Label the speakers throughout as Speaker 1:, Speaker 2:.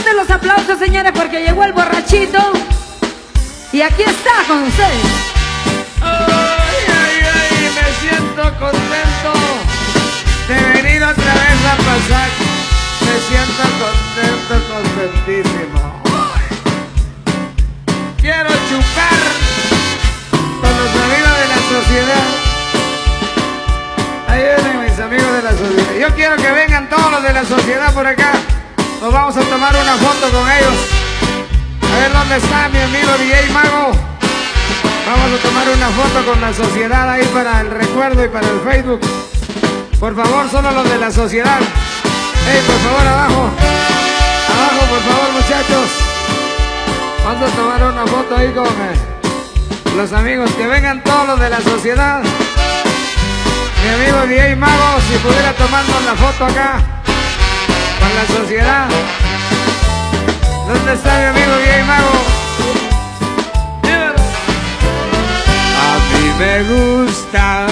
Speaker 1: fuerte los aplausos, señores, porque llegó el borrachito. Y aquí está con ustedes.
Speaker 2: Ay, ay, ay, me siento contento de venir otra vez a pasar. Me siento contento, contentísimo. Quiero chupar con los amigos de la sociedad. Ahí vienen mis amigos de la sociedad. Yo quiero que vengan todos los de la sociedad por acá. Nos vamos a tomar una foto con ellos. A ver dónde está mi amigo DJ Mago. Vamos a tomar una foto con la sociedad ahí para el recuerdo y para el Facebook. Por favor, solo los de la sociedad. Ey, por favor, abajo. Abajo, por favor, muchachos. Vamos a tomar una foto ahí con los amigos. Que vengan todos los de la sociedad. Mi amigo DJ Mago, si pudiera tomarnos la foto acá con la sociedad. ¿Dónde está mi amigo DJ Mago? A mí me gusta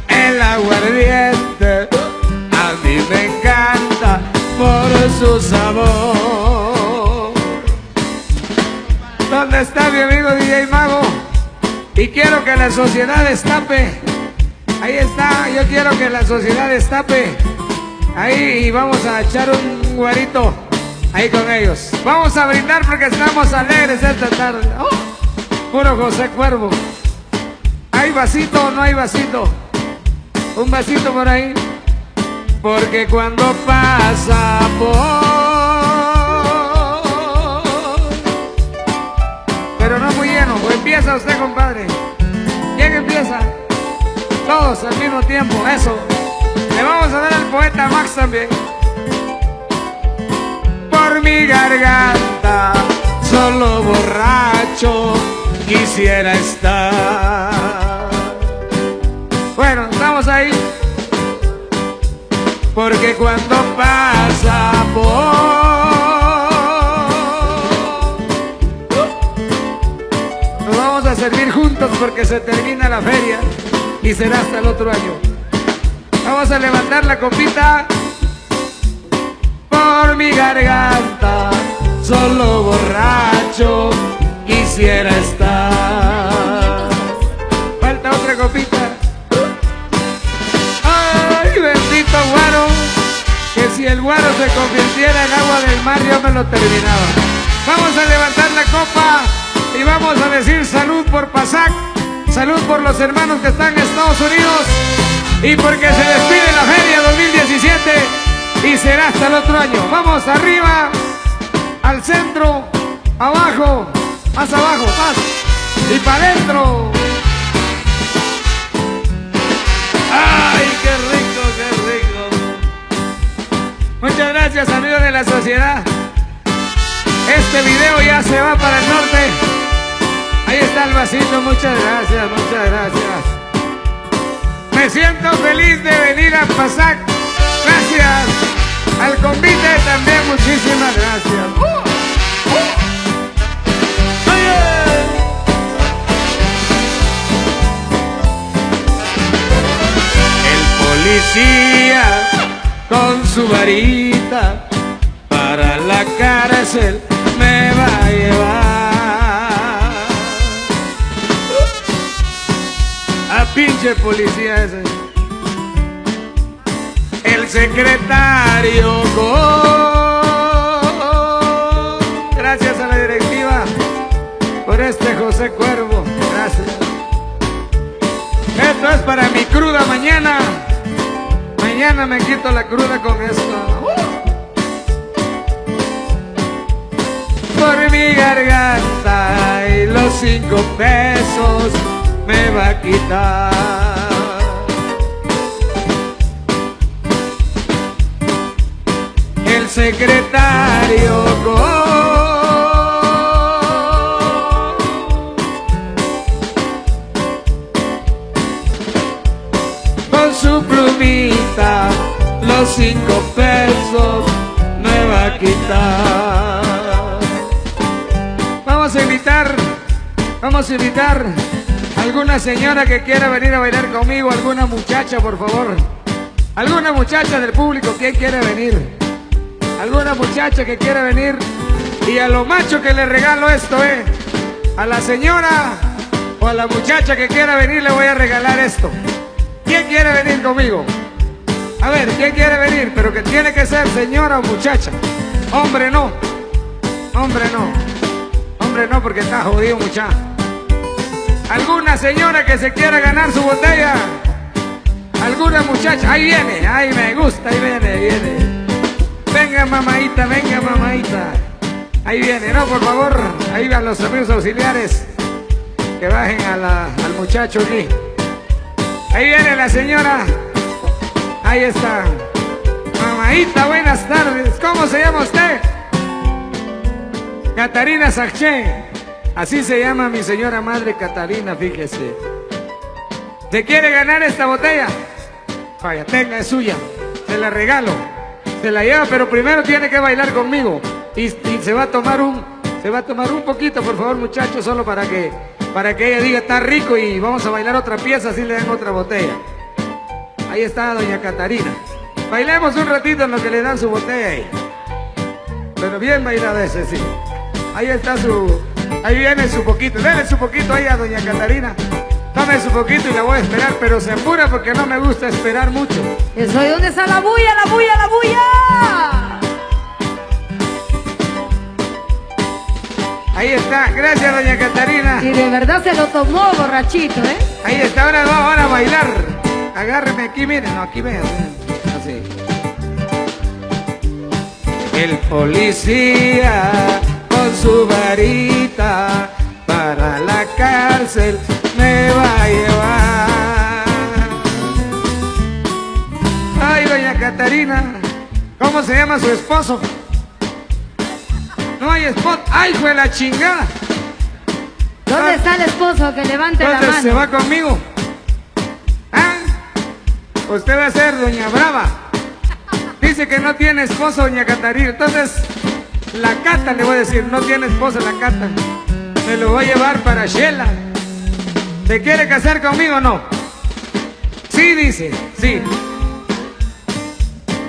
Speaker 2: el aguardiente, a mí me encanta por su sabor. ¿Dónde está mi amigo DJ Mago? Y quiero que la sociedad destape. Ahí está, yo quiero que la sociedad destape. Ahí, y vamos a echar un guarito ahí con ellos. Vamos a brindar porque estamos alegres esta tarde. Oh, puro José Cuervo. ¿Hay vasito o no hay vasito? Un vasito por ahí. Porque cuando pasa pero no muy lleno. Pues empieza usted, compadre. ¿Quién empieza? Todos al mismo tiempo, eso. Le vamos a dar al poeta Max también. Por mi garganta, solo borracho quisiera estar. Bueno, estamos ahí. Porque cuando pasa nos vamos a servir juntos porque se termina la feria y será hasta el otro año. Vamos a levantar la copita. Por mi garganta, solo borracho quisiera estar. Falta otra copita. Ay, bendito guaro, que si el guaro se convirtiera en agua del mar yo me lo terminaba. Vamos a levantar la copa y vamos a decir salud por Pasac, salud por los hermanos que están en Estados Unidos y porque se despide la feria 2017 y será hasta el otro año. Vamos arriba, al centro, abajo, más abajo, más y para adentro. ¡Ay, qué rico, qué rico! Muchas gracias, amigos de la sociedad. Este video ya se va para el norte. Ahí está el vasito, muchas gracias, muchas gracias. Me siento feliz de venir a Pasac. Gracias. Al convite también, muchísimas gracias. El policía con su varita para la cárcel me va a llevar. A pinche policía ese. El secretario gracias a la directiva por este José Cuervo. Gracias. Esto es para mi cruda mañana. Mañana me quito la cruda con esto. Por mi garganta y los 5 pesos me va a quitar. El secretario con su plumita los 5 pesos me va a quitar. Vamos a invitar a alguna señora que quiera venir a bailar conmigo, alguna muchacha, por favor. Alguna muchacha del público, ¿quién quiere venir? ¿Alguna muchacha que quiera venir? Y a lo macho que le regalo esto, a la señora o a la muchacha que quiera venir le voy a regalar esto. ¿Quién quiere venir conmigo? A ver, ¿quién quiere venir? Pero que tiene que ser señora o muchacha. Hombre no. Hombre no. Hombre no, porque está jodido, muchacha. ¿Alguna señora que se quiera ganar su botella? ¿Alguna muchacha? Ahí viene, ahí me gusta, ahí viene. Venga, mamadita, venga, mamadita. Ahí viene, no, por favor, ahí van los amigos auxiliares que bajen al muchacho aquí. Ahí viene la señora. Ahí está. Mamadita, buenas tardes. ¿Cómo se llama usted? Catarina Sacché. Así se llama mi señora madre Catarina, fíjese. ¿Se quiere ganar esta botella? Vaya, tenga, es suya. Se la regalo. Se la lleva, pero primero tiene que bailar conmigo. Y se va a tomar un poquito, por favor, muchachos, solo para que ella diga está rico y vamos a bailar otra pieza, así le dan otra botella. Ahí está doña Catarina. Bailemos un ratito en lo que le dan su botella ahí. Pero bien bailado ese, sí. Ahí está ahí viene su poquito. Dele su poquito ahí a doña Catarina. Tome su poquito y la voy a esperar, pero se apura porque no me gusta esperar mucho.
Speaker 1: Eso, ¿y dónde está la bulla, la bulla, la bulla?
Speaker 2: Ahí está, gracias doña Catarina.
Speaker 1: Y de verdad se lo tomó borrachito, ¿eh?
Speaker 2: Ahí está, ahora vamos a bailar. Agárreme aquí, miren, no, aquí vean, así. El policía con su varita para la cárcel me va a llevar. Ay, doña Catarina, ¿cómo se llama su esposo? No hay esposo. ¡Ay, fue la chingada!
Speaker 1: ¿Dónde está el esposo? Que levante la
Speaker 2: Entonces
Speaker 1: mano.
Speaker 2: se va conmigo. ¿Ah? Usted va a ser doña Brava. Dice que no tiene esposo doña Catarina. Entonces, la Cata le voy a decir, no tiene esposo la Cata. Me lo voy a llevar para Shela. ¿Se quiere casar conmigo o no? Sí, dice, sí.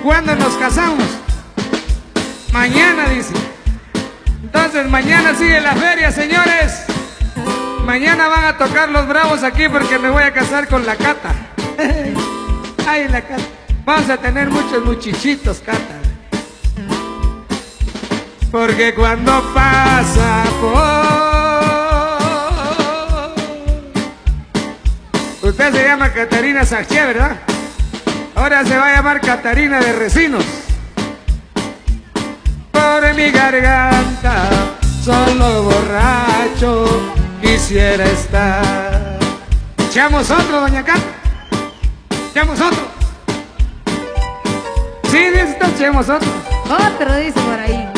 Speaker 2: ¿Cuándo nos casamos? Mañana, dice. Entonces mañana sigue la feria, señores. Mañana van a tocar los bravos aquí porque me voy a casar con la Cata. Ay, la Cata. Vamos a tener muchos muchichitos, Cata. Porque cuando pasa por... Usted se llama Catarina Sacché, ¿verdad? Ahora se va a llamar Catarina de Resinos. Por mi garganta, solo borracho quisiera estar. Echamos otro, doña Cata. Echamos otro. Sí, dice, echemos otro.
Speaker 1: Otro dice por ahí.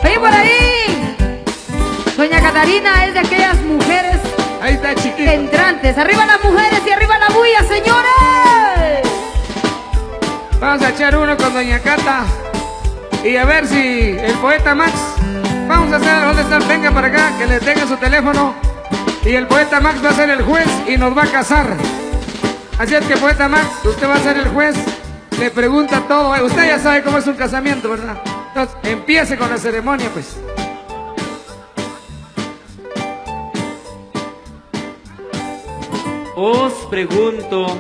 Speaker 1: Oye, por ahí. Doña Catarina es de aquellas mujeres
Speaker 2: Ahí está, chiquito.
Speaker 1: entrantes. Arriba las mujeres y arriba la bulla, señores.
Speaker 2: Vamos a echar uno con doña Cata. Y a ver si el poeta Max, vamos a hacer, ¿dónde está? Venga para acá, que le tenga su teléfono. Y el poeta Max va a ser el juez y nos va a casar. Así es que, poeta Max, usted va a ser el juez. Le pregunta todo. Usted ya sabe cómo es un casamiento, ¿verdad? Entonces, empiece con la ceremonia, pues.
Speaker 3: Os pregunto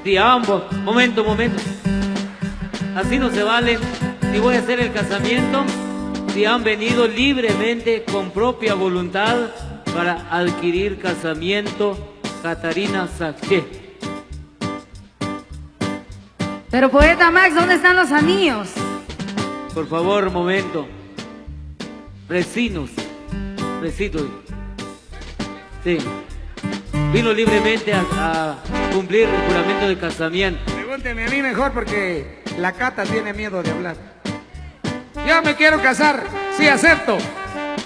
Speaker 3: si ambos... Momento. Así no se vale. Si voy a hacer el casamiento, si han venido libremente con propia voluntad para adquirir casamiento, Catarina Sacché.
Speaker 1: Pero poeta Max, ¿dónde están los anillos?
Speaker 3: Por favor, momento. Resinos. Sí. Vino libremente a cumplir el juramento de casamiento.
Speaker 2: Pregúnteme a mí mejor porque la Cata tiene miedo de hablar. Yo me quiero casar, sí, acepto.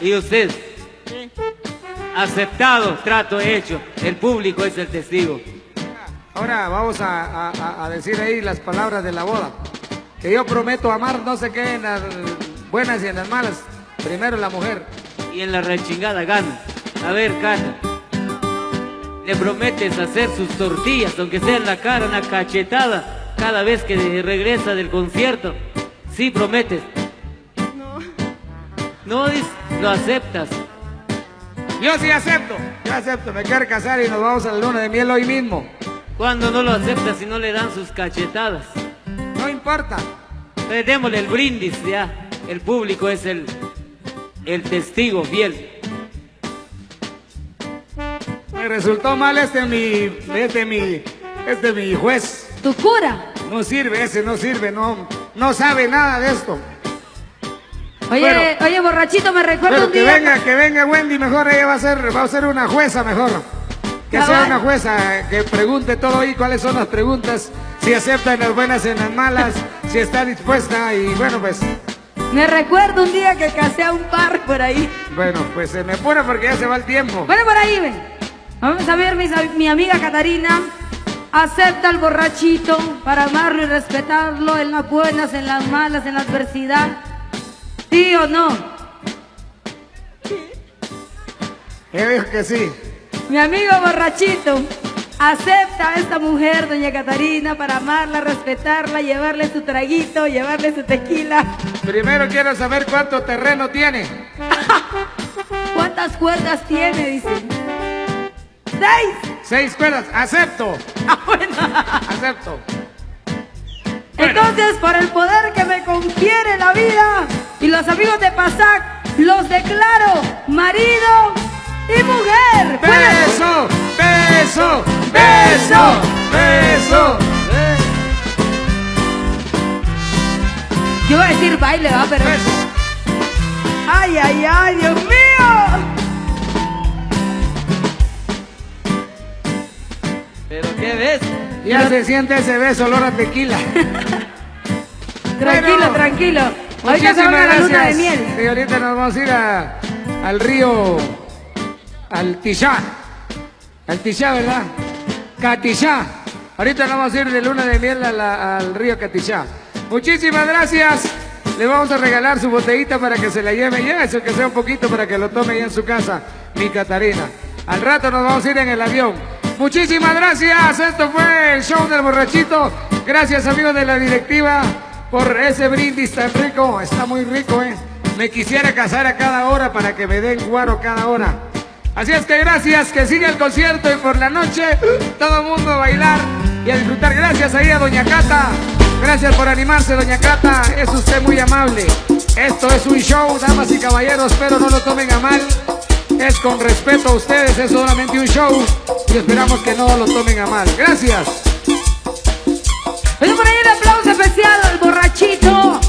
Speaker 3: ¿Y usted? Aceptado, trato hecho. El público es el testigo.
Speaker 2: Ahora vamos a decir ahí las palabras de la boda. Que yo prometo amar no sé qué en las buenas y en las malas. Primero la mujer.
Speaker 3: Y en la rechingada gana. A ver, Cata. Le prometes hacer sus tortillas, aunque sea en la cara una cachetada, cada vez que regresa del concierto. Sí, prometes. No, lo aceptas.
Speaker 2: Yo sí acepto. Yo acepto. Me quiero casar y nos vamos a la luna de miel hoy mismo.
Speaker 3: Cuando no lo aceptas y no le dan sus cachetadas.
Speaker 2: No importa.
Speaker 3: Entonces démosle el brindis ya. El público es el testigo fiel.
Speaker 2: Me resultó mal mi juez.
Speaker 1: Tu cura.
Speaker 2: No sirve ese, no sirve, no sabe nada de esto.
Speaker 1: Oye,
Speaker 2: Bueno,
Speaker 1: oye, borrachito, me recuerdo
Speaker 2: Pero
Speaker 1: un día.
Speaker 2: que venga Wendy, mejor ella va a ser una jueza mejor. Que
Speaker 1: Ya
Speaker 2: sea
Speaker 1: va.
Speaker 2: una jueza, que pregunte todo ahí cuáles son las preguntas, si acepta en las buenas, en las malas, si está dispuesta y bueno pues,
Speaker 1: Me recuerdo un día que casé a un par por ahí.
Speaker 2: pues se me pone porque ya se va el tiempo.
Speaker 1: Bueno, por ahí ven. Vamos a ver, mi amiga Catarina acepta al borrachito para amarlo y respetarlo en las buenas, en las malas, en la adversidad. ¿Sí o no?
Speaker 2: Ella dijo que sí.
Speaker 1: Mi amigo borrachito acepta a esta mujer, doña Catarina, para amarla, respetarla, llevarle su traguito, llevarle su tequila.
Speaker 2: Primero quiero saber cuánto terreno tiene.
Speaker 1: ¿Cuántas cuerdas tiene? Dice. 6.
Speaker 2: 6 cuerdas, acepto. Acepto.
Speaker 1: Entonces, por el poder que me confiere la vida y los amigos de PASAC, los declaro marido y mujer.
Speaker 2: Beso, beso, beso, beso.
Speaker 1: Yo iba a decir baile, va, pero...
Speaker 2: Beso.
Speaker 1: ¡Ay, ay, ay, Dios mío!
Speaker 3: ¿Pero qué ves?
Speaker 2: Ya se siente ese beso, olor a tequila.
Speaker 1: Tranquilo,
Speaker 2: Bueno,
Speaker 1: tranquilo. Ahorita se van a la luna de miel.
Speaker 2: Y ahorita nos vamos a ir al río, al Tishá. Al Tishá, ¿verdad? Catishá. Ahorita nos vamos a ir de luna de miel al río Catishá. Muchísimas gracias. Le vamos a regalar su botellita para que se la lleve ya, eso que sea un poquito para que lo tome ya en su casa, mi Catarina. Al rato nos vamos a ir en el avión. Muchísimas gracias. Esto fue el show del borrachito. Gracias, amigos de la directiva, por ese brindis tan rico. Está muy rico, ¿eh? Me quisiera casar a cada hora para que me den guaro cada hora. Así es que gracias, que siga el concierto y por la noche todo el mundo a bailar y a disfrutar. Gracias ahí a doña Cata. Gracias por animarse, doña Cata. Es usted muy amable. Esto es un show, damas y caballeros, pero no lo tomen a mal. Es con respeto a ustedes, es solamente un show y esperamos que no lo tomen a mal. Gracias.
Speaker 1: Bueno, por ahí un aplauso especial al borrachito.